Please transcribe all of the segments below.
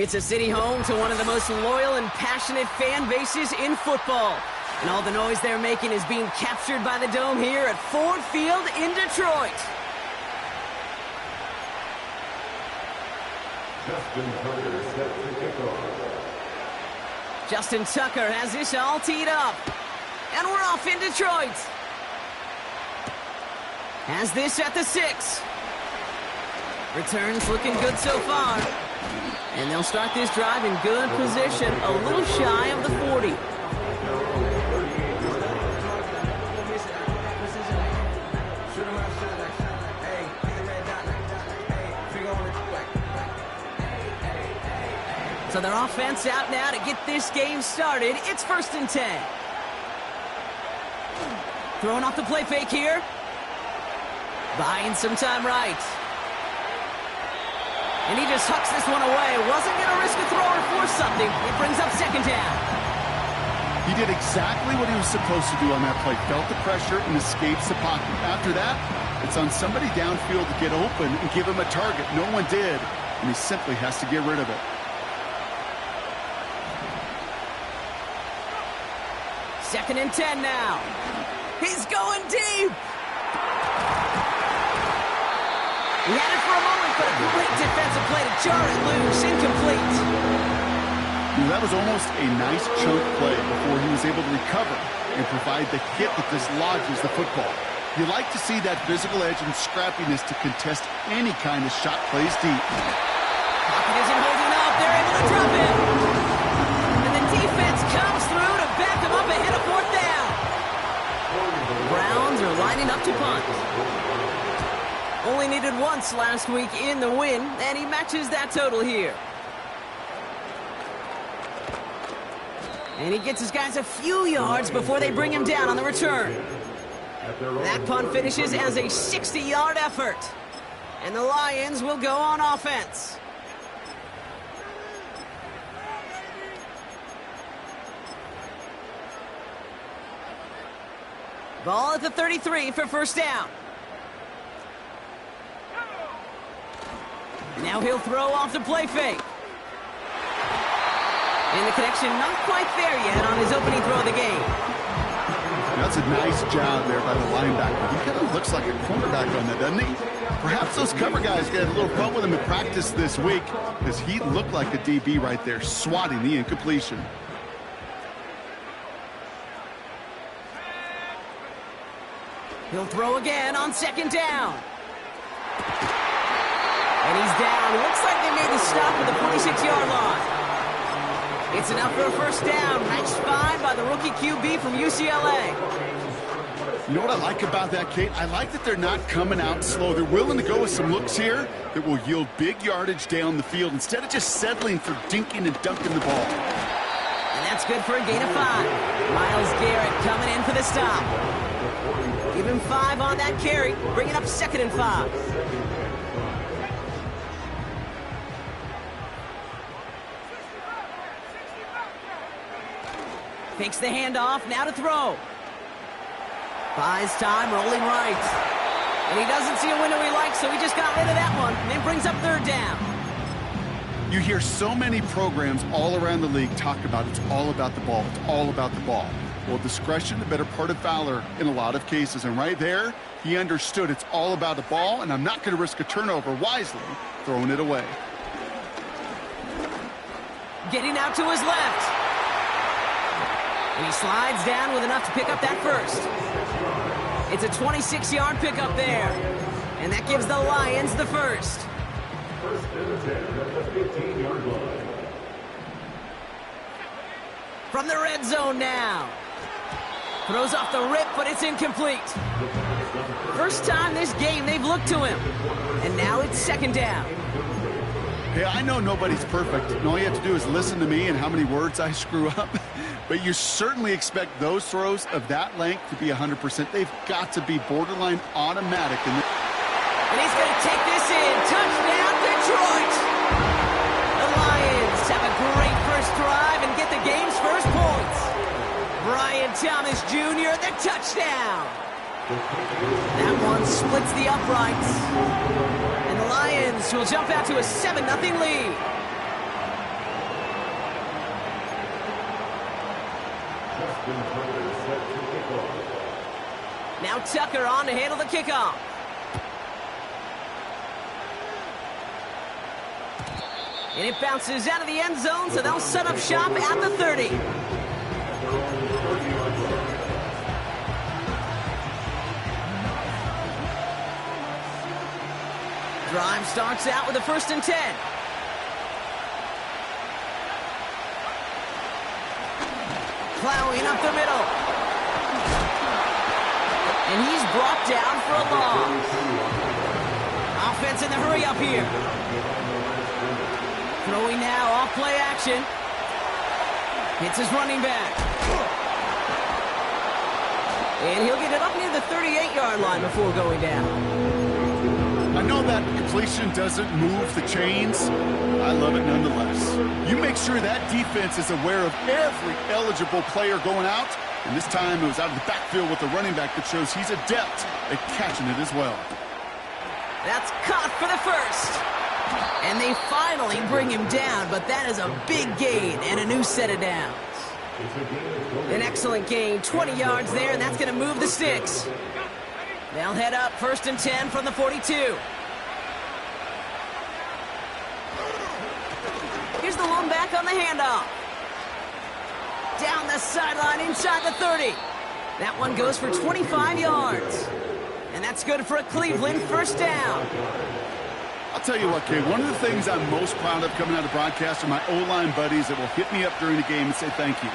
It's a city home to one of the most loyal and passionate fan bases in football. And all the noise they're making is being captured by the Dome here at Ford Field in Detroit. Justin Tucker has this all teed up. And we're off in Detroit. Has this at the 6. Returns looking good so far. And they'll start this drive in good position, a little shy of the 40. So their offense out now to get this game started. It's 1st and 10. Throwing off the play fake here. Buying some time right. And he just hucks this one away. Wasn't going to risk a throw or force something. It brings up 2nd down. He did exactly what he was supposed to do on that play. Felt the pressure and escapes the pocket. After that, it's on somebody downfield to get open and give him a target. No one did, and he simply has to get rid of it. 2nd and 10 now. He's going deep. He had it for a moment, but a great defensive play to jar it loose. Incomplete. That was almost a nice chunk play before he was able to recover and provide the hit that dislodges the football. You like to see that physical edge and scrappiness to contest any kind of shot plays deep. Pocket isn't holding up. They're able to drop it. And the defense comes through to back them up ahead of 4th down. The Browns are lining up to punt. Only needed once last week in the win, and he matches that total here. And he gets his guys a few yards before they bring him down on the return. That punt finishes as a 60-yard effort. And the Lions will go on offense. Ball at the 33 for 1st down. Now he'll throw off the play fake. And the connection not quite there yet on his opening throw of the game. That's a nice job there by the linebacker. He kind of looks like a cornerback on that, doesn't he? Perhaps those cover guys get a little fun with him in practice this week, because he looked like a DB right there, swatting the incompletion. He'll throw again on 2nd down. And he's down. Looks like they made the stop at the 46-yard line. It's enough for a 1st down. Matched fine by the rookie QB from UCLA. You know what I like about that, Kate? I like that they're not coming out slow. They're willing to go with some looks here that will yield big yardage down the field instead of just settling for dinking and dunking the ball. And that's good for a gain of 5. Myles Garrett coming in for the stop. Give him 5 on that carry. Bring it up 2nd and 5. Takes the handoff, now to throw. Buys time, rolling right. And he doesn't see a window he likes, so he just got rid of that one. And then brings up 3rd down. You hear so many programs all around the league talk about it's all about the ball. It's all about the ball. Well, discretion, the better part of valor in a lot of cases. And right there, he understood it's all about the ball, and I'm not going to risk a turnover wisely, throwing it away. Getting out to his left. And he slides down with enough to pick up that 1st. It's a 26-yard pickup there. And that gives the Lions the 1st. From the red zone now. Throws off the rip, but it's incomplete. First time this game they've looked to him. And now it's 2nd down. Hey, I know nobody's perfect, and all you have to do is listen to me and how many words I screw up. But you certainly expect those throws of that length to be 100%. They've got to be borderline automatic. And he's going to take this in. Touchdown, Detroit! The Lions have a great first drive and get the game's first points. Brian Thomas Jr., the touchdown. That one splits the uprights. And the Lions will jump out to a 7-0 lead. Now Tucker on to handle the kickoff. And it bounces out of the end zone, so they'll set up shop at the 30. Drive starts out with a 1st and 10. Plowing up the middle. And he's brought down for a loss. Offense in the hurry up here. Throwing now off play action. Hits his running back. And he'll get it up near the 38-yard line before going down. I know that completion doesn't move the chains. I love it nonetheless. You make sure that defense is aware of every eligible player going out. And this time it was out of the backfield with the running back that shows he's adept at catching it as well. That's caught for the 1st. And they finally bring him down, but that is a big gain and a new set of downs. An excellent gain, 20 yards there, and that's going to move the sticks. They'll head up 1st and 10 from the 42. Here's the lone back on the handoff. Down the sideline inside the 30. That one goes for 25 yards. And that's good for a Cleveland 1st down. I'll tell you what, Kay, one of the things I'm most proud of coming out of broadcast are my O-line buddies that will hit me up during the game and say thank you.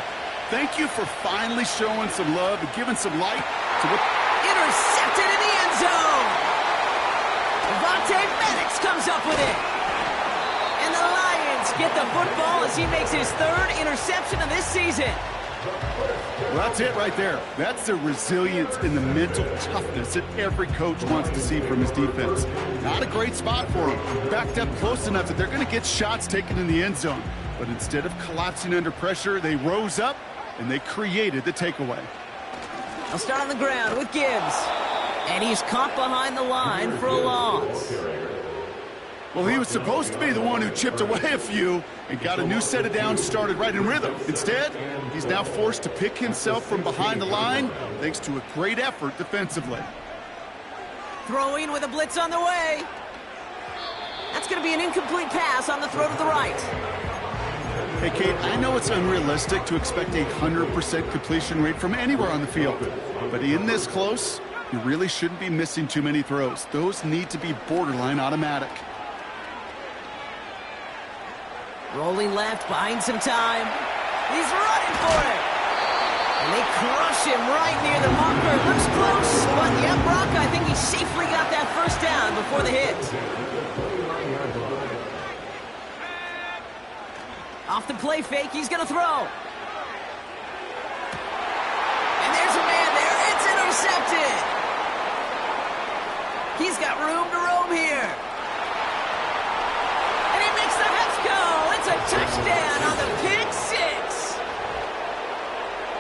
Thank you for finally showing some love and giving some light to what... Intercepted in the end zone. Devontae Maddox comes up with it. And the Lions get the football as he makes his 3rd interception of this season. Well, that's it right there. That's the resilience and the mental toughness that every coach wants to see from his defense. Not a great spot for him. Backed up close enough that they're going to get shots taken in the end zone. But instead of collapsing under pressure, they rose up and they created the takeaway. They'll start on the ground with Gibbs. And he's caught behind the line for a loss. Well, he was supposed to be the one who chipped away a few and got a new set of downs started right in rhythm. Instead, he's now forced to pick himself from behind the line thanks to a great effort defensively. Throwing with a blitz on the way. That's going to be an incomplete pass on the throw to the right. Hey, Kate, I know it's unrealistic to expect a 100% completion rate from anywhere on the field. But in this close, you really shouldn't be missing too many throws. Those need to be borderline automatic. Rolling left, buying some time. He's running for it. And they crush him right near the marker. Looks close, but yeah, Brock, I think he safely got that 1st down before the hit. Off the play fake, he's going to throw. And there's a man there. It's intercepted. He's got room to roam here. And he makes the Mets go. It's a touchdown on the pick 6.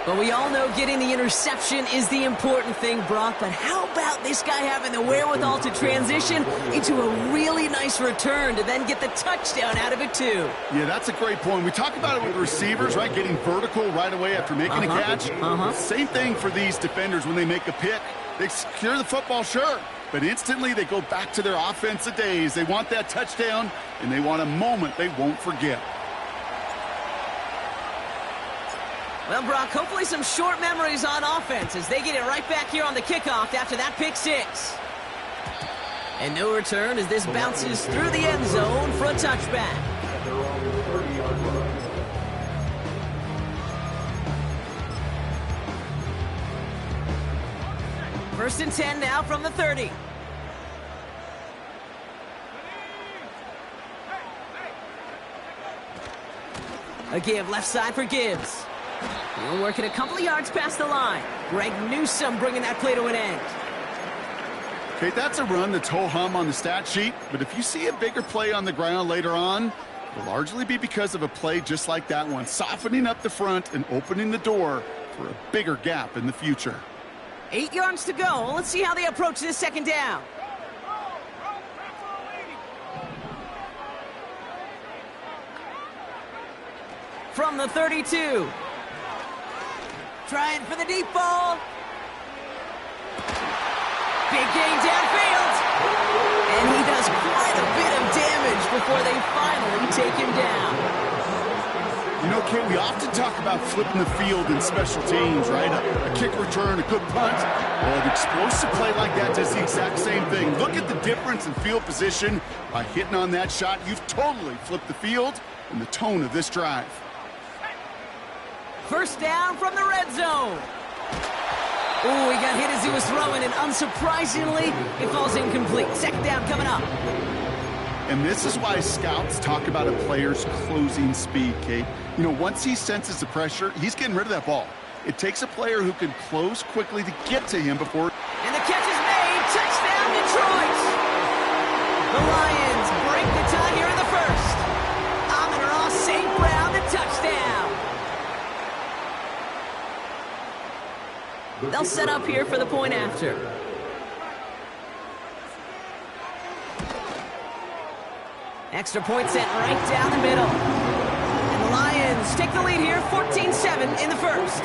But we all know getting the interception is the important thing, Brock. But how about this guy having the wherewithal to transition into a really nice return to then get the touchdown out of it, too? Yeah, that's a great point. We talk about it with receivers, right? Getting vertical right away after making a catch. Same thing for these defenders when they make a pick. They secure the football, sure. But instantly they go back to their offensive days. They want that touchdown, and they want a moment they won't forget. Well, Brock, hopefully some short memories on offense as they get it right back here on the kickoff after that pick 6. And no return as this bounces through the end zone for a touchback. First and 10 now from the 30. A give left side for Gibbs. He'll work it a couple of yards past the line. Greg Newsome bringing that play to an end. Okay, that's a run that's ho-hum on the stat sheet, but if you see a bigger play on the ground later on, it'll largely be because of a play just like that one, softening up the front and opening the door for a bigger gap in the future. 8 yards to go. Let's see how they approach this 2nd down. From the 32. Trying for the deep ball. Big gain downfield. And he does quite a bit of damage before they finally take him down. You know, Kate, we often talk about flipping the field in special teams, right? A kick return, a good punt. Well, an explosive play like that does the exact same thing. Look at the difference in field position. By hitting on that shot, you've totally flipped the field and the tone of this drive. First down from the red zone. Ooh, he got hit as he was throwing, and unsurprisingly, it falls incomplete. Second down coming up. And this is why scouts talk about a player's closing speed, Kate. You know, once he senses the pressure, he's getting rid of that ball. It takes a player who can close quickly to get to him before... And the catch is made. Touchdown, Detroit! The Lions break the tie here in the first. Amon-Ra St. Brown, the touchdown. They'll set up here for the point after. Extra point sent right down the middle. And the Lions take the lead here, 14-7 in the first.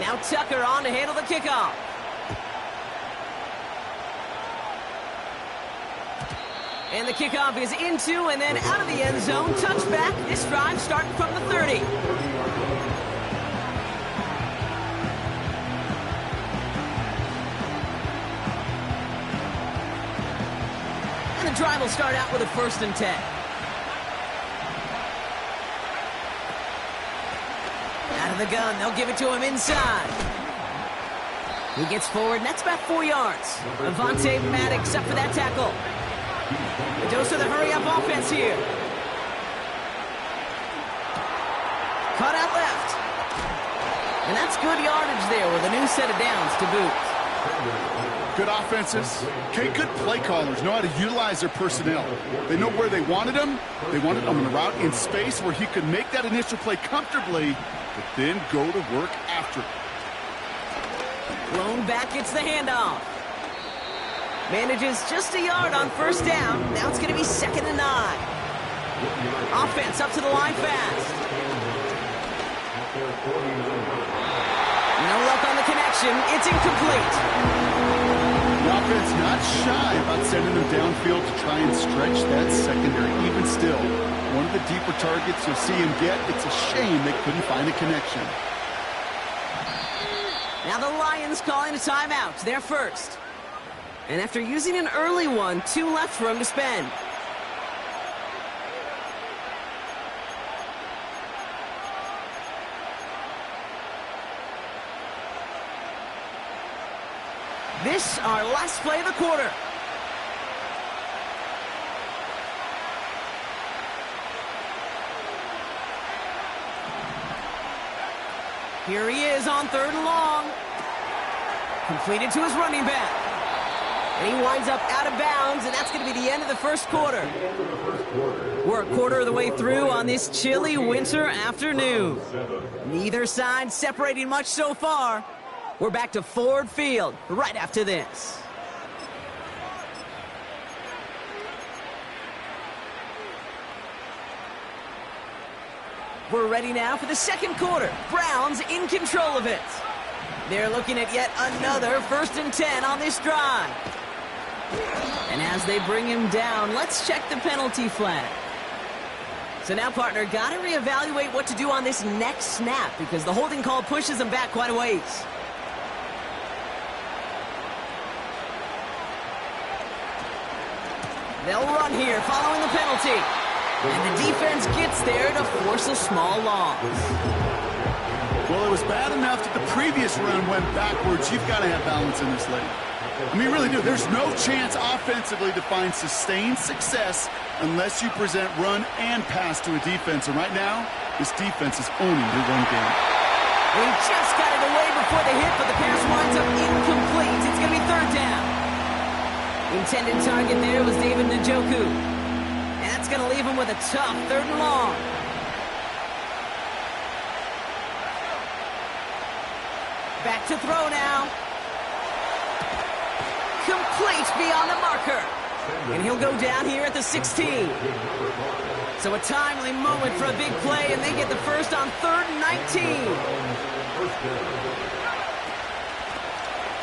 Now Tucker on to handle the kickoff. And the kickoff is into and then out of the end zone. Touchback. This drive starting from the 30. And the drive will start out with a 1st and 10. Out of the gun. They'll give it to him inside. He gets forward, and that's about 4 yards. Avonte Maddox up for that tackle. The dose of the hurry-up offense here. Caught out left. And that's good yardage there with a new set of downs to boot. Good offenses. Okay, good play callers know how to utilize their personnel. They know where they wanted him. They wanted him on a route in space where he could make that initial play comfortably, but then go to work after it. Blown back, it's the handoff. Manages just a yard on 1st down. Now it's going to be 2nd and 9. Offense up to the line fast. No luck on the connection. It's incomplete. The offense not shy about sending them downfield to try and stretch that secondary. Even still, one of the deeper targets you'll see him get. It's a shame they couldn't find a connection. Now the Lions calling a timeout. They're first. And after using an early one, 2 left for him to spend. This, our last play of the quarter. Here he is on 3rd and long. Completed to his running back. And he winds up out of bounds, and that's going to be the end of the first quarter. We're a quarter of the way through on this chilly winter afternoon. Neither side separating much so far. We're back to Ford Field right after this. We're ready now for the second quarter. Browns in control of it. They're looking at yet another 1st and 10 on this drive. And as they bring him down, let's check the penalty flag. So now, partner, got to reevaluate what to do on this next snap because the holding call pushes him back quite a ways. They'll run here following the penalty. And the defense gets there to force a small loss. Well, it was bad enough that the previous run went backwards. You've got to have balance in this league. I mean, really do. There's no chance offensively to find sustained success unless you present run and pass to a defense. And right now, this defense is owning their run game. He just got it away before the hit, but the pass winds up incomplete. It's going to be 3rd down. Intended target there was David Njoku. And that's going to leave him with a tough 3rd and long. Back to throw now. Complete beyond the marker. And he'll go down here at the 16. So a timely moment for a big play, and they get the first on 3rd and 19.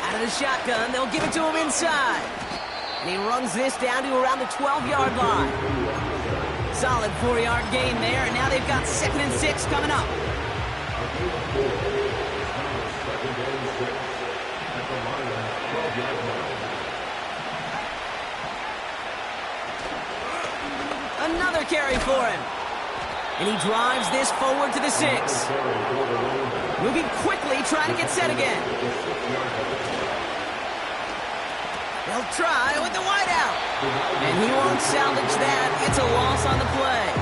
Out of the shotgun, they'll give it to him inside. And he runs this down to around the 12-yard line. Solid 4-yard gain there, and now they've got 2nd and 6 coming up. Another carry for him. And he drives this forward to the 6. Moving quickly, trying to get set again. They'll try with the wideout. And he won't salvage that. It's a loss on the play.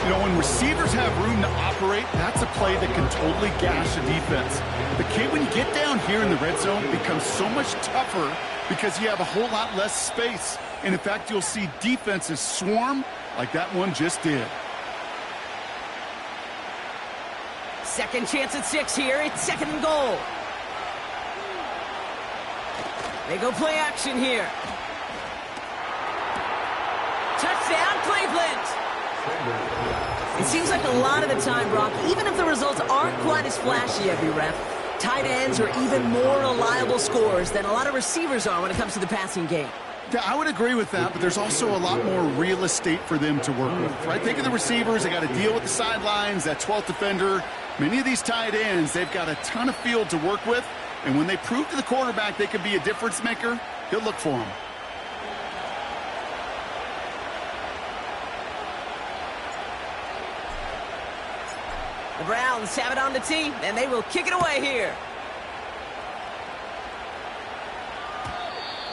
You know, when receivers have room to operate, that's a play that can totally gash a defense. But Kate, when you get down here in the red zone, it becomes so much tougher because you have a whole lot less space. And in fact, you'll see defenses swarm like that one just did. Second chance at 6 here. It's 2nd and goal. They go play action here. Touchdown, Cleveland. It seems like a lot of the time, Brock, even if the results aren't quite as flashy every rep, tight ends are even more reliable scorers than a lot of receivers are when it comes to the passing game. Yeah, I would agree with that, but there's also a lot more real estate for them to work with, right? Think of the receivers. They got to deal with the sidelines, that 12th defender. Many of these tight ends, they've got a ton of field to work with, and when they prove to the quarterback they can be a difference maker, he'll look for them. The Browns have it on the tee, and they will kick it away here.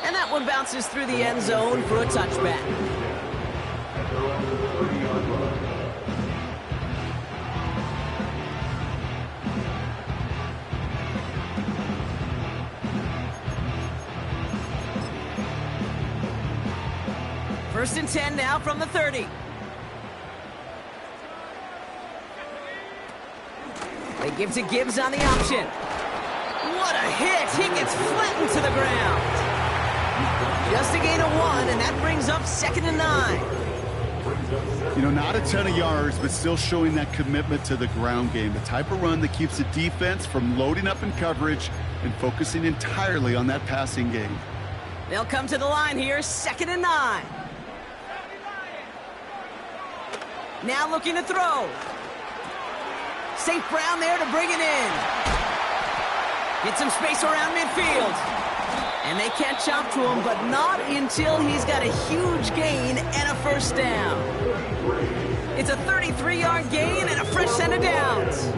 And that one bounces through the end zone for a touchback. First and 10 now from the 30. They give to Gibbs on the option. What a hit! He gets flattened to the ground. Just a gain of 1, and that brings up 2nd and 9. You know, not a ton of yards, but still showing that commitment to the ground game. The type of run that keeps the defense from loading up in coverage and focusing entirely on that passing game. They'll come to the line here, 2nd and 9. Now looking to throw. St. Brown there to bring it in. Get some space around midfield. And they can't chop to him, but not until he's got a huge gain and a first down. It's a 33-yard gain and a fresh set of downs.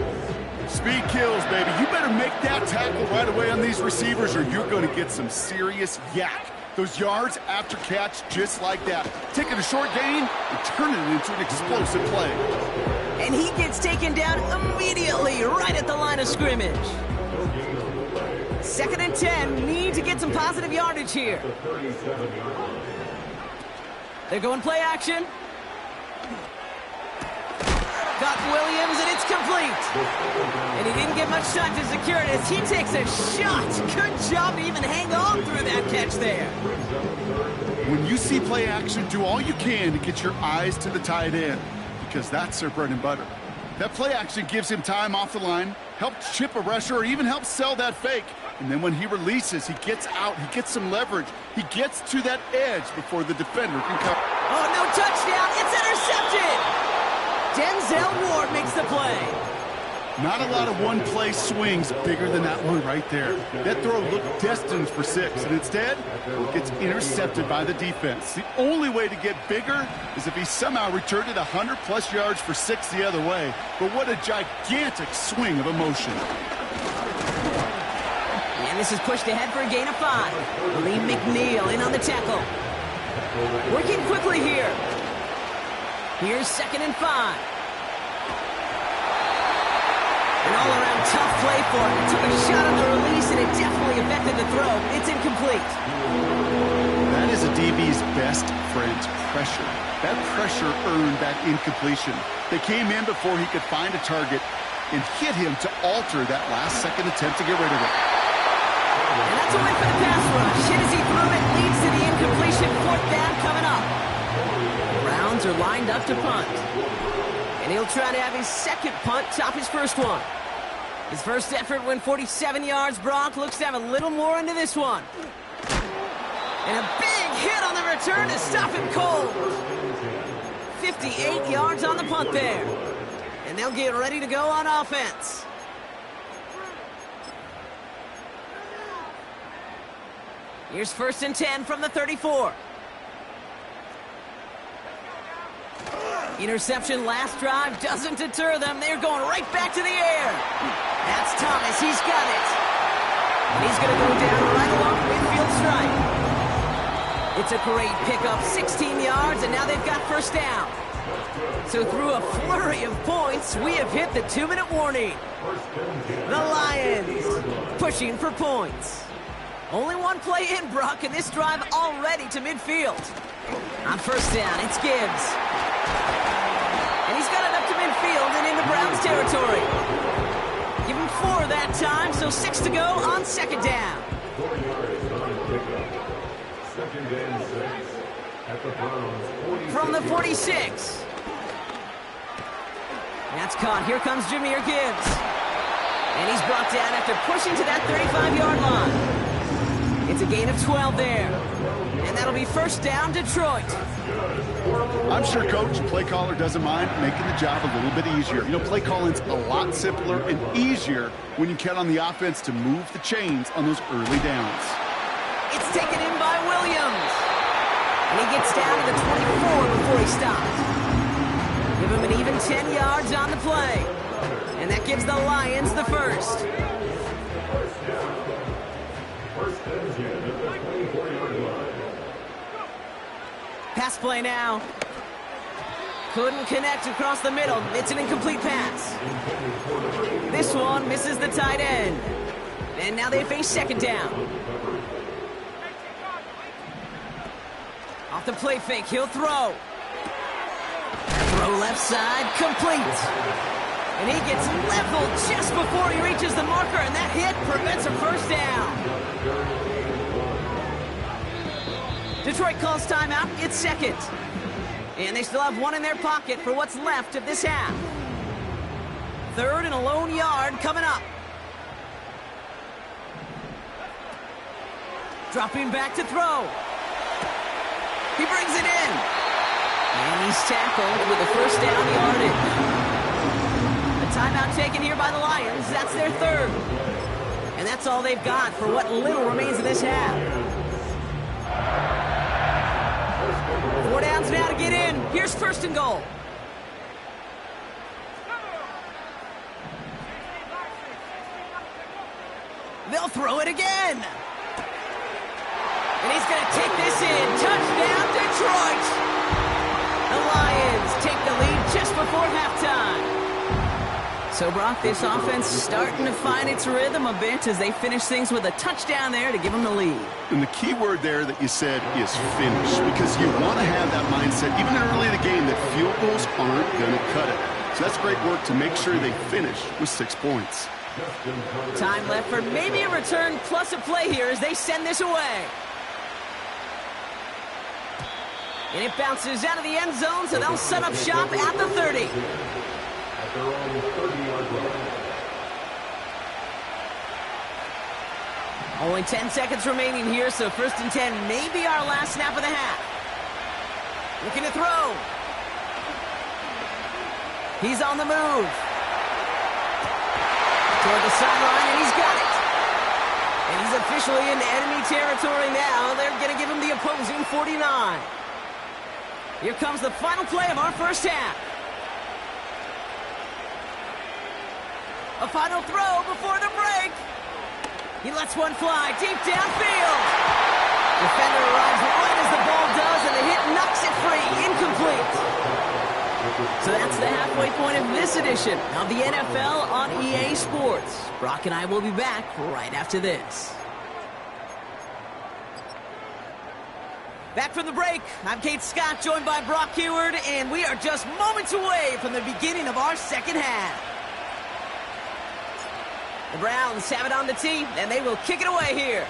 Speed kills, baby. You better make that tackle right away on these receivers or you're going to get some serious yak. Those yards after catch just like that. Taking a short gain and turning it into an explosive play. And he gets taken down immediately right at the line of scrimmage. 2nd and 10, need to get some positive yardage here. They're going play action. Got Williams, and it's complete. And he didn't get much time to secure it as he takes a shot. Good job to even hang on through that catch there. When you see play action, do all you can to get your eyes to the tight end because that's their bread and butter. That play action gives him time off the line, helps chip a rusher, or even helps sell that fake. And then when he releases, he gets out, he gets some leverage. He gets to that edge before the defender can cover. Oh, no touchdown. It's intercepted. Denzel Ward makes the play. Not a lot of one-play swings bigger than that one right there. That throw looked destined for 6, and instead, it gets intercepted by the defense. The only way to get bigger is if he somehow returned it 100-plus yards for 6 the other way. But what a gigantic swing of emotion. And this is pushed ahead for a gain of 5. Lee McNeil in on the tackle. Working quickly here. Here's 2nd and 5. An all-around tough play for him. Took a shot on the release, and it definitely affected the throw. It's incomplete. That is a DB's best friend, pressure. That pressure earned that incompletion. They came in before he could find a target and hit him to alter that last-second attempt to get rid of it. And that's a win for the pass rush. Hit as he threw it, leads to the incompletion. Fourth down coming up. Browns are lined up to punt. And he'll try to have his second punt top his first one. His first effort went 47 yards. Brock looks to have a little more into this one. And a big hit on the return to stop him cold. 58 yards on the punt there. And they'll get ready to go on offense. Here's 1st and 10 from the 34. Interception last drive doesn't deter them. They're going right back to the air. That's Thomas. He's got it. And he's going to go down right along the midfield stripe. It's a great pickup, 16 yards, and now they've got first down. So through a flurry of points, we have hit the 2-minute warning. The Lions pushing for points. Only one play in, Brock, and this drive already to midfield. On first down, it's Gibbs. And he's got it up to midfield and into Browns territory. Give him 4 that time, so 6 to go on second down. From the 46. That's caught. Here comes Jahmyr Gibbs. And he's brought down after pushing to that 35-yard line. It's a gain of 12 there. And that'll be first down, Detroit. I'm sure Coach, play caller doesn't mind making the job a little bit easier. You know, play calling's a lot simpler and easier when you count on the offense to move the chains on those early downs. It's taken in by Williams. And he gets down to the 24 before he stops. Give him an even 10 yards on the play. And that gives the Lions the first. Pass play now. Couldn't connect across the middle. It's an incomplete pass. This one misses the tight end. And now they face second down. Off the play fake, he'll throw. Throw left side, complete. And he gets leveled just before he reaches the marker, and that hit prevents a first down. Detroit calls timeout. It's second. And they still have one in their pocket for what's left of this half. 3rd and a lone yard coming up. Dropping back to throw. He brings it in. And he's tackled with a first down yardage. A timeout taken here by the Lions. That's their 3rd. And that's all they've got for what little remains of this half. 4 downs now to get in. Here's 1st and goal. They'll throw it again. And he's going to take this in. Touchdown, Detroit. The Lions take the lead just before halftime. So, Brock, this offense starting to find its rhythm a bit as they finish things with a touchdown there to give them the lead. And the key word there that you said is finish, because you want to have that mindset, even early in the game, that field goals aren't going to cut it. So that's great work to make sure they finish with 6 points. Time left for maybe a return plus a play here as they send this away. And it bounces out of the end zone, so they'll set up shop at the 30. Only 10 seconds remaining here, so 1st and 10 may be our last snap of the half. Looking to throw. He's on the move. Toward the sideline, and he's got it. And he's officially in enemy territory now. They're going to give him the opposing 49. Here comes the final play of our first half. A final throw before the break. He lets one fly deep downfield. Defender arrives right as the ball does, and the hit knocks it free. Incomplete. So that's the halfway point of this edition of the NFL on EA Sports. Brock and I will be back right after this. Back from the break, I'm Kate Scott, joined by Brock Heward, and we are just moments away from the beginning of our second half. The Browns have it on the tee, and they will kick it away here.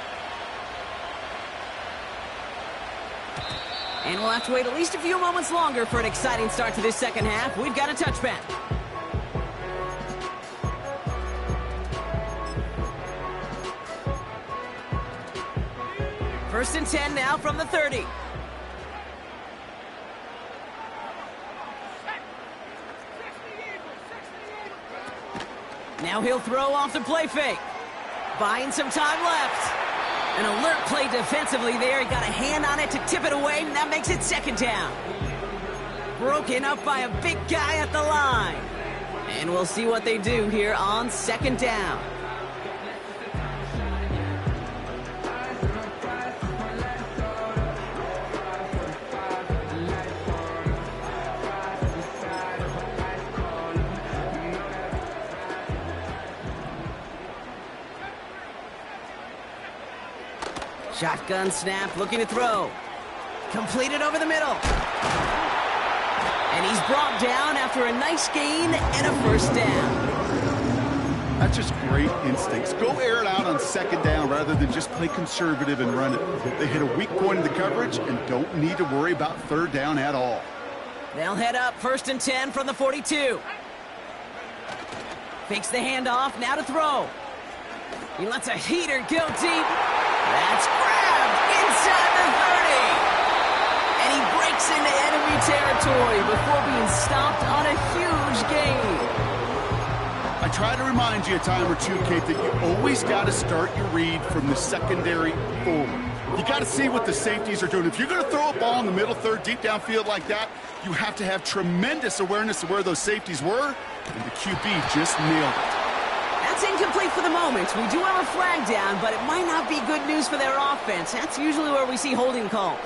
And we'll have to wait at least a few moments longer for an exciting start to this second half. We've got a touchback. First and 10 now from the 30. Now he'll throw off the play fake. Buying some time left. An alert play defensively there. He got a hand on it to tip it away, and that makes it second down. Broken up by a big guy at the line. And we'll see what they do here on second down. Shotgun snap, looking to throw. Completed over the middle. And he's brought down after a nice gain and a first down. That's just great instincts. Go air it out on second down rather than just play conservative and run it. They hit a weak point in the coverage and don't need to worry about third down at all. They'll head up first and 10 from the 42. Fakes the handoff, now to throw. He lets a heater go deep. That's grabbed inside the 30. And he breaks into enemy territory before being stopped on a huge gain. I try to remind you a time or two, Kate, that you always got to start your read from the secondary forward. You got to see what the safeties are doing. If you're going to throw a ball in the middle third, deep downfield like that, you have to have tremendous awareness of where those safeties were, and the QB just nailed it. That's incomplete for the moment. We do have a flag down, but it might not be good news for their offense. That's usually where we see holding calls.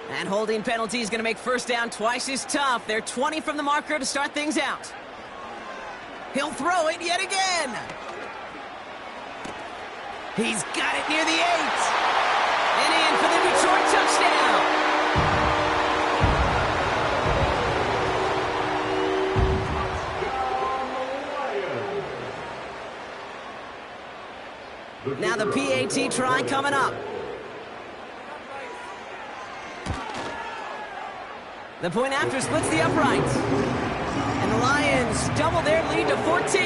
That holding penalty is going to make first down twice as tough. They're 20 from the marker to start things out. He'll throw it yet again. He's got it near the 8. And in for the Detroit touchdown. Now the PAT try coming up. The point after splits the uprights. And the Lions double their lead to 14.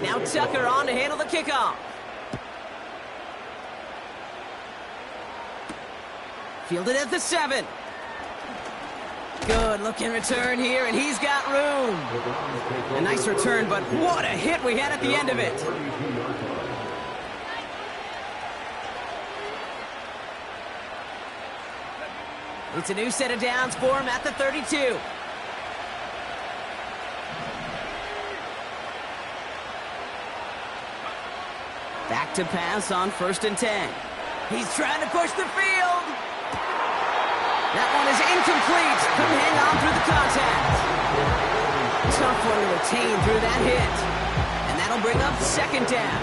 Now Tucker on to handle the kickoff. Fielded at the 7. Good looking return here, and he's got room. A nice return, but what a hit we had at the end of it. It's a new set of downs for him at the 32. Back to pass on first and 10. He's trying to push the field. That one is incomplete. Couldn't hang on through the contact. Tough one to retain through that hit. And that'll bring up second down.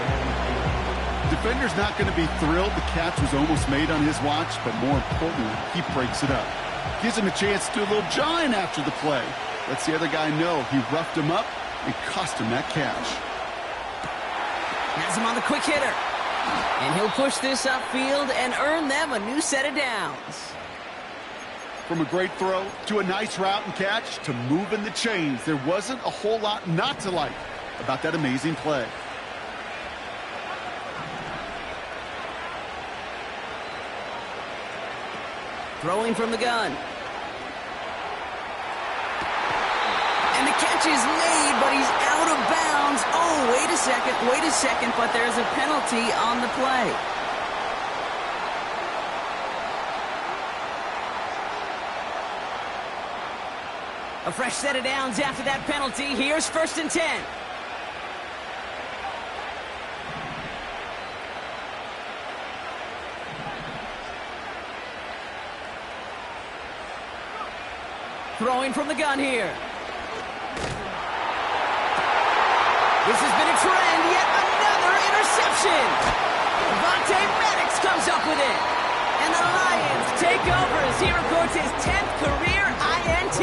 Defender's not going to be thrilled the catch was almost made on his watch, but more importantly, he breaks it up. Gives him a chance to do a little jawing after the play. Lets the other guy know he roughed him up and cost him that catch. Has him on the quick hitter. And he'll push this upfield and earn them a new set of downs. From a great throw to a nice route and catch to moving the chains, there wasn't a whole lot not to like about that amazing play. Throwing from the gun. And the catch is made, but he's out of bounds. Oh, wait a second, but there's a penalty on the play. A fresh set of downs after that penalty. Here's first and 10. Throwing from the gun here. This has been a trend, yet another interception. Devontae Maddox comes up with it. And the Lions take over as he records his 10th career INT.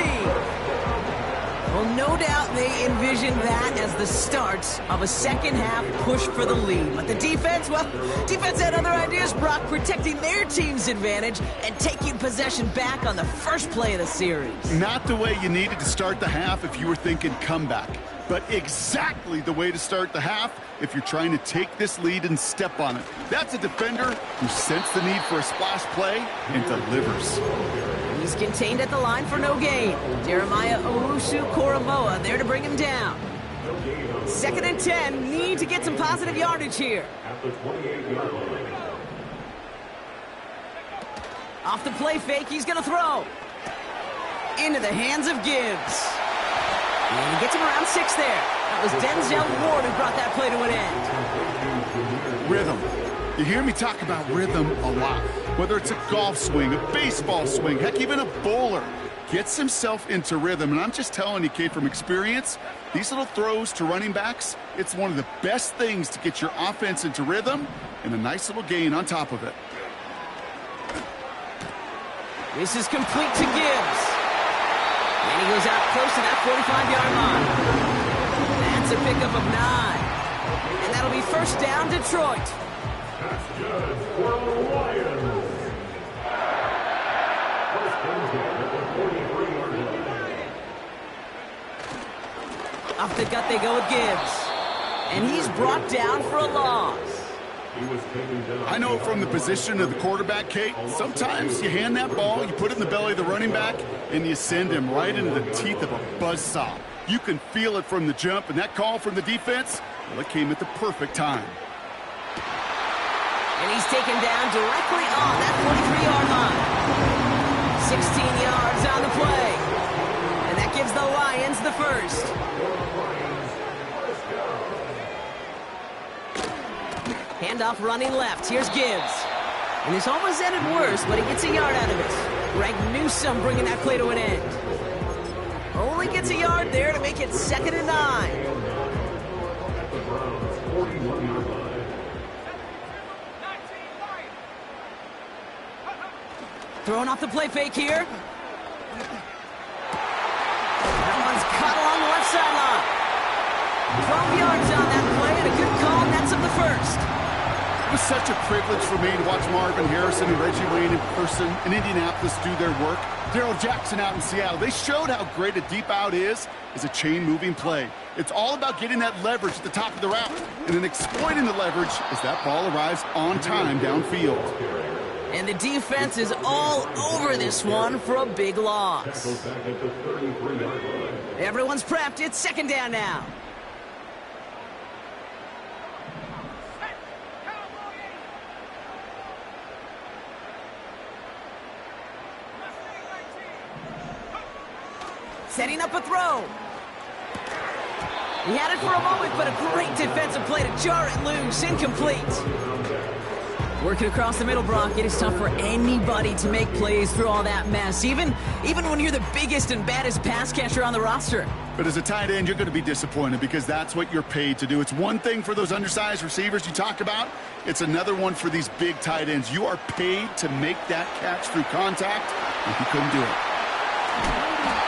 Well, no doubt they envisioned that as the start of a second-half push for the lead. But the defense, well, defense had other ideas, Brock, protecting their team's advantage and taking possession back on the first play of the series. Not the way you needed to start the half if you were thinking comeback, but exactly the way to start the half if you're trying to take this lead and step on it. That's a defender who sensed the need for a splash play and delivers. He's contained at the line for no gain. Jeremiah Owusu-Koramoah there to bring him down. 2nd and 10, need to get some positive yardage here. Off the play fake, he's going to throw. Into the hands of Gibbs. And he gets him around 6 there. That was Denzel Ward who brought that play to an end. Rhythm. You hear me talk about rhythm a lot. Whether it's a golf swing, a baseball swing, heck, even a bowler gets himself into rhythm. And I'm just telling you, kid, from experience, these little throws to running backs, it's one of the best things to get your offense into rhythm and a nice little gain on top of it. This is complete to Gibbs. And he goes out close to that 45-yard line. That's a pickup of 9. And that'll be first down, Detroit. That's good for the Lions. Off the gut they go with Gibbs. And he's brought down for a loss. I know from the position of the quarterback, Kate, sometimes you hand that ball, you put it in the belly of the running back, and you send him right into the teeth of a buzzsaw. You can feel it from the jump, and that call from the defense, well, it came at the perfect time. And he's taken down directly on that 43-yard line. 16 yards on the play. And that gives the Lions the first. Handoff running left. Here's Gibbs. And this almost ended worse, but he gets a yard out of it. Greg Newsome bringing that play to an end. Only gets a yard there to make it 2nd and 9. Throwing off the play fake here. That one's cut along the left sideline. 12 yards on that play and a good call, and that's of the first. It was such a privilege for me to watch Marvin Harrison and Reggie Wayne in person in Indianapolis do their work. Darrell Jackson out in Seattle. They showed how great a deep out is as a chain-moving play. It's all about getting that leverage at the top of the route and then exploiting the leverage as that ball arrives on time downfield. And the defense is all over this one for a big loss. Everyone's prepped. It's 2nd down now. Setting up a throw. He had it for a moment, but a great defensive play to jar it loose. Incomplete. Working across the middle, Brock, it is tough for anybody to make plays through all that mess, even when you're the biggest and baddest pass catcher on the roster. But as a tight end, you're going to be disappointed because that's what you're paid to do. It's one thing for those undersized receivers you talk about. It's another one for these big tight ends. You are paid to make that catch through contact, and he couldn't do it.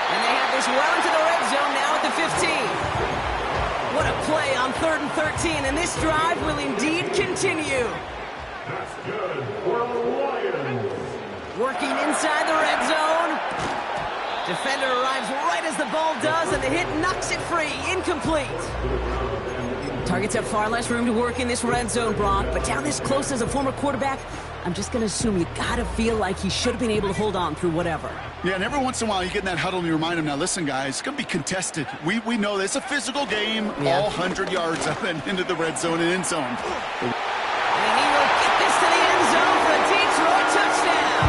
And they have this well into the red zone now at the 15. What a play on 3rd and 13, and this drive will indeed continue. That's good for the Lions. Working inside the red zone. Defender arrives right as the ball does, and the hit knocks it free. Incomplete. Targets have far less room to work in this red zone, Brock, but down this close as a former quarterback, I'm just going to assume you got to feel like he should have been able to hold on through whatever. Yeah, and every once in a while you get in that huddle and you remind him, now listen, guys, it's going to be contested. We know this. It's a physical game, all 100 yards up and into the red zone and end zone. And he will get this to the end zone for a Detroit touchdown.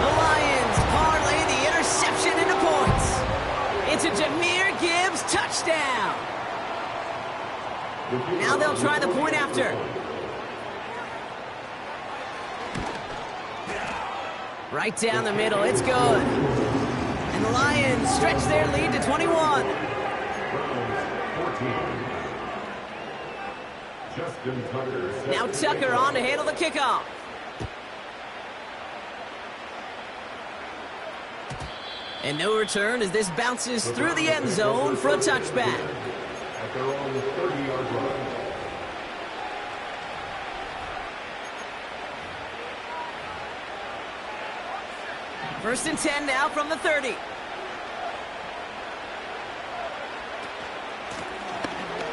The Lions parlay the interception into points. It's a Jahmyr Gibbs touchdown. Now they'll try the point after. Right down the middle, it's good. And the Lions stretch their lead to 21. Now Tucker on to handle the kickoff. And no return as this bounces through the end zone for a touchback. At their own 30-yard line. First and 10 now from the 30.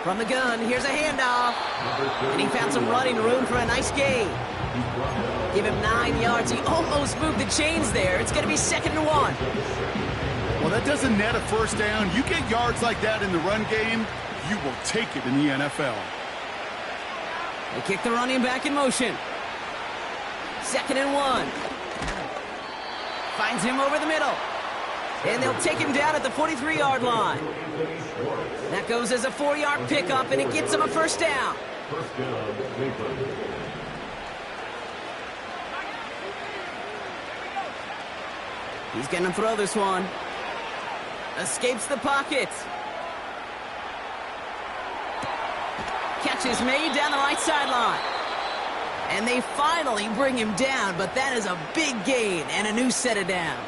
From the gun, here's a handoff. And he found some running room for a nice gain. Give him 9 yards. He almost moved the chains there. It's going to be 2nd and 1. Well, that doesn't net a first down. You get yards like that in the run game, you will take it in the NFL. They kick the running back in motion. 2nd and 1. Finds him over the middle. And they'll take him down at the 43-yard line. That goes as a 4-yard pickup, and it gets him a first down. First down, Cleveland. He's going to throw this one. Escapes the pocket. Catch is made down the right sideline. And they finally bring him down, but that is a big gain and a new set of downs.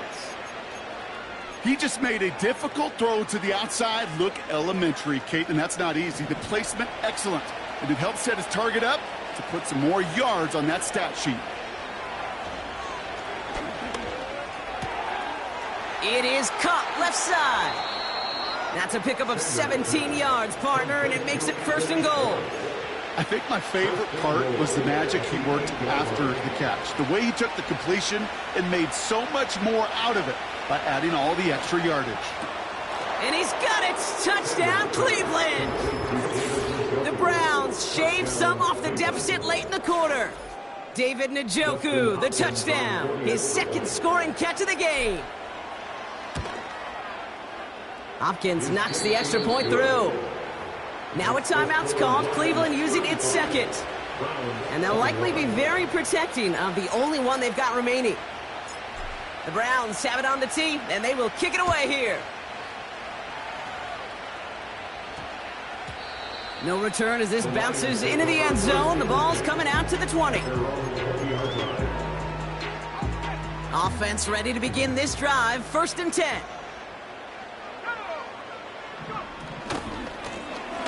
He just made a difficult throw to the outside look elementary, Kate, and that's not easy. The placement, excellent. And it helped set his target up to put some more yards on that stat sheet. It is caught left side. That's a pickup of 17 yards, partner, and it makes it 1st and goal. I think my favorite part was the magic he worked after the catch. The way he took the completion and made so much more out of it by adding all the extra yardage. And he's got it! Touchdown, Cleveland! The Browns shave some off the deficit late in the quarter. David Njoku, the touchdown. His 2nd scoring catch of the game. Hopkins knocks the extra point through. Now a timeout's called, Cleveland using its 2nd. And they'll likely be very protecting of the only one they've got remaining. The Browns have it on the tee, and they will kick it away here. No return as this bounces into the end zone. The ball's coming out to the 20. Offense ready to begin this drive, 1st and 10.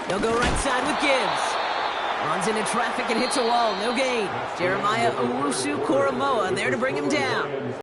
They'll go right side with Gibbs. Runs into traffic and hits a wall. No gain. Jeremiah Owusu-Koramoah there to bring him down.